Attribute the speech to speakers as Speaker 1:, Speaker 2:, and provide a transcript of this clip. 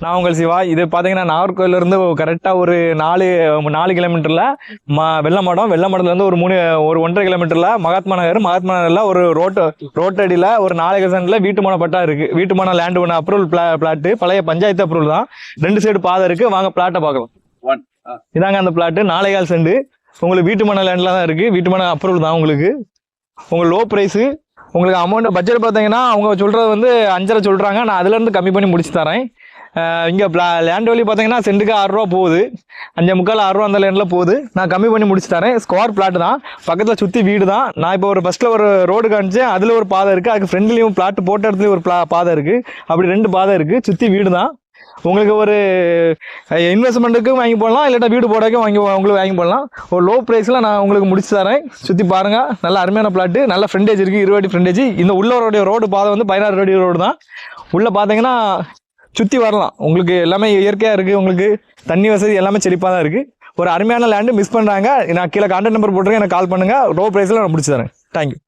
Speaker 1: நான் உங்கள் சிவா. இது பார்த்தீங்கன்னா நாகர்கோவிலேருந்து கரெக்டாக ஒரு 4 கிலோமீட்டரில் வெள்ளமடத்துலேருந்து ஒரு 1.5 கிலோமீட்டரில் மகாத்மா நகரில் ஒரு ரோட்டடியில் ஒரு 4 சென்டில் வீட்டுமான பட்டா இருக்குது. வீட்டுமான லேண்டு ஒன்று அப்ரூவல் பிளாட்டு, பழைய பஞ்சாயத்து அப்ரூவல் தான். 2 சைடு பாதை இருக்குது. வாங்க பிளாட்டை பார்க்கலாம். இதாங்க அந்த பிளாட்டு, 4.25 சென்ட். உங்களுக்கு வீட்டுமான லேண்டில் தான் இருக்குது. வீட்டுமான அப்ரூவல் தான். உங்களுக்கு லோ ப்ரைஸு. உங்களுக்கு அமௌண்ட் பட்ஜெட் பார்த்தீங்கன்னா அவங்க சொல்கிறது வந்து 5.5 சொல்கிறாங்க. நான் அதுலேருந்து கம்மி பண்ணி முடிச்சு தரேன். இங்கே லேண்ட் வேல்யூ பார்த்தீங்கன்னா சென்ட்டுக்கு 6 ரூபா போகுது. 5.25 6 ரூபா அந்த லேண்டில் போகுது. நான் கம்மி பண்ணி முடிச்சு தரேன். ஸ்கொயர் பிளாட் தான், பக்கத்தில் சுற்றி வீடு தான். நான் இப்போ ஃபஸ்ட்டில் ஒரு ரோடு காமிச்சேன், அதில் ஒரு பாதை இருக்குது. அதுக்கு ஃப்ரெண்ட்லேயும் பிளாட் போட்ட இடத்துலையும் ஒரு பாதை இருக்குது. அப்படி 2 பாதை இருக்குது. சுற்றி வீடு தான். உங்களுக்கு ஒரு இன்வெஸ்ட்மெண்ட்டுக்கும் வாங்கி போடலாம், இல்லாட்டா வீடு போடக்கும் உங்களுக்கு வாங்கி போடலாம். ஒரு லோ ப்ரைஸில் நான் உங்களுக்கு முடிச்சு தரேன். சுற்றி பாருங்கள், நல்ல அருமையான பிளாட்டு, நல்ல ஃப்ரண்டேஜ் இருக்குது. 20 அடி ஃப்ரண்டேஜ். இந்த உள்ளவருடைய ரோடு பாதை வந்து 16 அடி ரோடு தான். உள்ளே பார்த்தீங்கன்னா சுற்றி வரலாம். உங்களுக்கு எல்லாமே இயற்கையாக இருக்குது. உங்களுக்கு தண்ணி வசதி எல்லாமே செழிப்பாக தான் இருக்குது. ஒரு அருமையான லேண்டு மிஸ் பண்ணுறாங்க. நான் கீழே கான்டாக்ட் நம்பர் போட்டுருக்கேன், எனக்கு கால் பண்ணுங்கள். லோ ப்ரைஸில் நான் முடிச்சு தரேன். தேங்க்யூ.